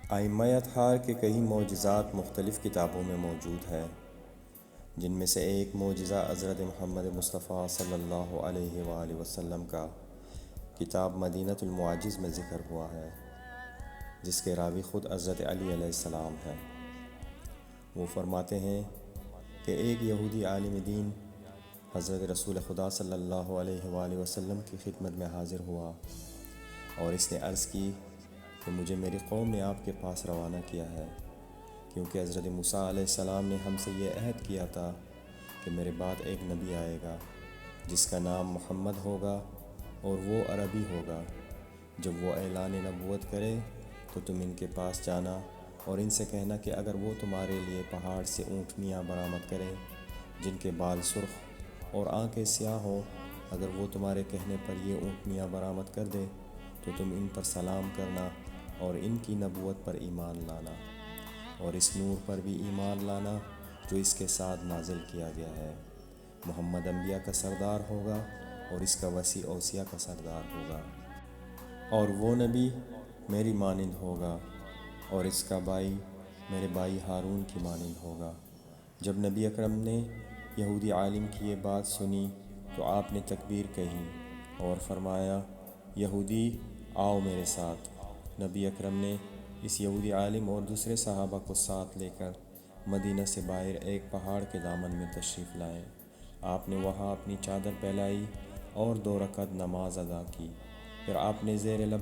ائمہ اطہار کے کئی معجزات مختلف کتابوں میں موجود ہیں، جن میں سے ایک معجزہ حضرت محمد مصطفیٰ صلی اللہ علیہ وآلہ وسلم کا کتاب مدینۃ المعاجز میں ذکر ہوا ہے، جس کے راوی خود حضرت علی علیہ السلام ہیں۔ وہ فرماتے ہیں کہ ایک یہودی عالم دین حضرت رسول خدا صلی اللہ علیہ وآلہ وسلم کی خدمت میں حاضر ہوا اور اس نے عرض کی کہ مجھے میری قوم نے آپ کے پاس روانہ کیا ہے، کیونکہ حضرت موسیٰ علیہ السلام نے ہم سے یہ عہد کیا تھا کہ میرے بعد ایک نبی آئے گا جس کا نام محمد ہوگا اور وہ عربی ہوگا۔ جب وہ اعلان نبوت کرے تو تم ان کے پاس جانا اور ان سے کہنا کہ اگر وہ تمہارے لیے پہاڑ سے اونٹنیاں برآمد کریں جن کے بال سرخ اور آنکھیں سیاہ ہوں، اگر وہ تمہارے کہنے پر یہ اونٹنیاں برآمد کر دے تو تم ان پر سلام کرنا اور ان کی نبوت پر ایمان لانا اور اس نور پر بھی ایمان لانا جو اس کے ساتھ نازل کیا گیا ہے۔ محمد انبیاء کا سردار ہوگا اور اس کا وصی اوصیاء کا سردار ہوگا، اور وہ نبی میری مانند ہوگا اور اس کا بھائی میرے بھائی ہارون کی مانند ہوگا۔ جب نبی اکرم نے یہودی عالم کی یہ بات سنی تو آپ نے تکبیر کہی اور فرمایا، یہودی آؤ میرے ساتھ۔ نبی اکرم نے اس یہودی عالم اور دوسرے صحابہ کو ساتھ لے کر مدینہ سے باہر ایک پہاڑ کے دامن میں تشریف لائے۔ آپ نے وہاں اپنی چادر پھیلائی اور 2 رکعت نماز ادا کی۔ پھر آپ نے زیر لب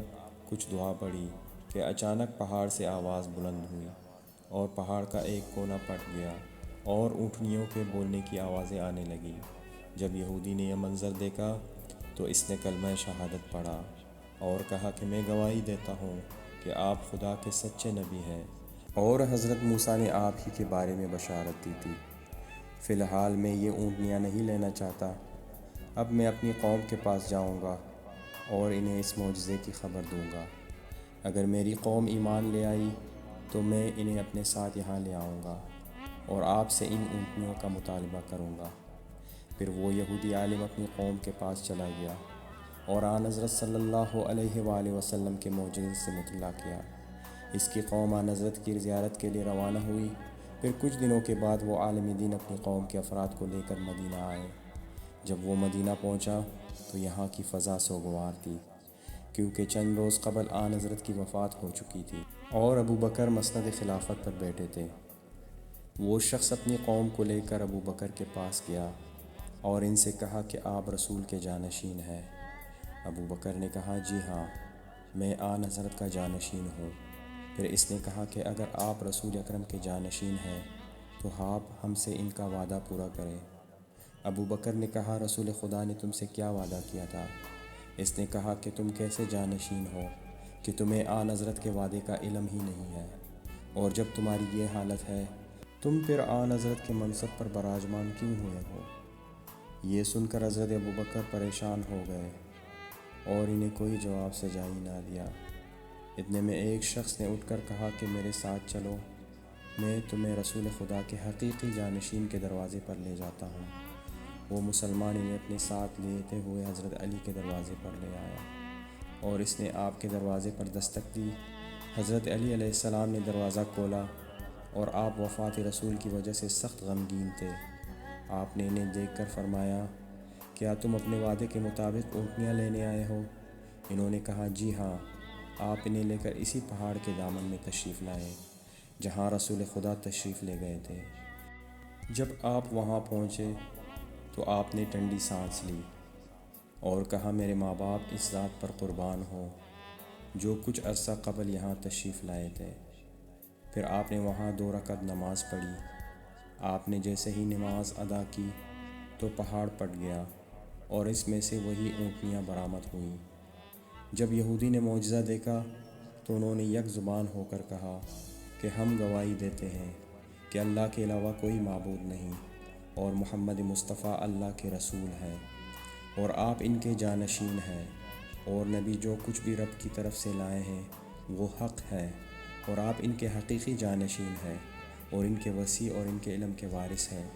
کچھ دعا پڑھی کہ اچانک پہاڑ سے آواز بلند ہوئی اور پہاڑ کا ایک کونا پھٹ گیا اور اونٹنیوں کے بولنے کی آوازیں آنے لگیں۔ جب یہودی نے یہ منظر دیکھا تو اس نے کلمہ شہادت پڑھا اور کہا کہ میں گواہی دیتا ہوں کہ آپ خدا کے سچے نبی ہیں اور حضرت موسیٰ نے آپ ہی کے بارے میں بشارت دی تھی۔ فی الحال میں یہ اونٹنیاں نہیں لینا چاہتا، اب میں اپنی قوم کے پاس جاؤں گا اور انہیں اس معجزے کی خبر دوں گا۔ اگر میری قوم ایمان لے آئی تو میں انہیں اپنے ساتھ یہاں لے آؤں گا اور آپ سے ان اونٹنیوں کا مطالبہ کروں گا۔ پھر وہ یہودی عالم اپنی قوم کے پاس چلا گیا اور آن حضرت صلی اللہ علیہ وآلہ وسلم کے معجزے سے مطلع کیا۔ اس کی قوم آن حضرت کی زیارت کے لیے روانہ ہوئی۔ پھر کچھ دنوں کے بعد وہ عالم دین اپنی قوم کے افراد کو لے کر مدینہ آئے۔ جب وہ مدینہ پہنچا تو یہاں کی فضا سوگوار تھی، کیونکہ چند روز قبل آن حضرت کی وفات ہو چکی تھی اور ابو بکر مسند خلافت پر بیٹھے تھے۔ وہ شخص اپنی قوم کو لے کر ابو بکر کے پاس گیا اور ان سے کہا کہ آپ رسول کے جانشین ہیں۔ ابو بکر نے کہا، جی ہاں، میں آن حضرت کا جانشین ہوں۔ پھر اس نے کہا کہ اگر آپ رسول اکرم کے جانشین ہیں تو آپ ہم سے ان کا وعدہ پورا کریں۔ ابو بکر نے کہا، رسول خدا نے تم سے کیا وعدہ کیا تھا؟ اس نے کہا کہ تم کیسے جانشین ہو کہ تمہیں آن حضرت کے وعدے کا علم ہی نہیں ہے، اور جب تمہاری یہ حالت ہے تم پھر آن حضرت کے منصب پر براجمان کیوں ہوئے ہو؟ یہ سن کر حضرت ابو بکر پریشان ہو گئے اور انہیں کوئی جواب سجا ہی نہ دیا۔ اتنے میں ایک شخص نے اٹھ کر کہا کہ میرے ساتھ چلو، میں تمہیں رسول خدا کے حقیقی جانشین کے دروازے پر لے جاتا ہوں۔ وہ مسلمان انہیں اپنے ساتھ لیتے ہوئے حضرت علی کے دروازے پر لے آیا اور اس نے آپ کے دروازے پر دستک دی۔ حضرت علی علیہ السلام نے دروازہ کھولا اور آپ وفات رسول کی وجہ سے سخت غمگین تھے۔ آپ نے انہیں دیکھ کر فرمایا، کیا تم اپنے وعدے کے مطابق اونٹنیاں لینے آئے ہو؟ انہوں نے کہا، جی ہاں۔ آپ انہیں لے کر اسی پہاڑ کے دامن میں تشریف لائے جہاں رسول خدا تشریف لے گئے تھے۔ جب آپ وہاں پہنچے تو آپ نے ٹھنڈی سانس لی اور کہا، میرے ماں باپ اس ذات پر قربان ہوں جو کچھ عرصہ قبل یہاں تشریف لائے تھے۔ پھر آپ نے وہاں 2 رکعت نماز پڑھی۔ آپ نے جیسے ہی نماز ادا کی تو پہاڑ پھٹ گیا اور اس میں سے وہی اونٹنیاں برآمد ہوئیں۔ جب یہودی نے معجزہ دیکھا تو انہوں نے یک زبان ہو کر کہا کہ ہم گواہی دیتے ہیں کہ اللہ کے علاوہ کوئی معبود نہیں اور محمد مصطفیٰ اللہ کے رسول ہیں اور آپ ان کے جانشین ہیں، اور نبی جو کچھ بھی رب کی طرف سے لائے ہیں وہ حق ہے، اور آپ ان کے حقیقی جانشین ہیں اور ان کے وصی اور ان کے علم کے وارث ہیں۔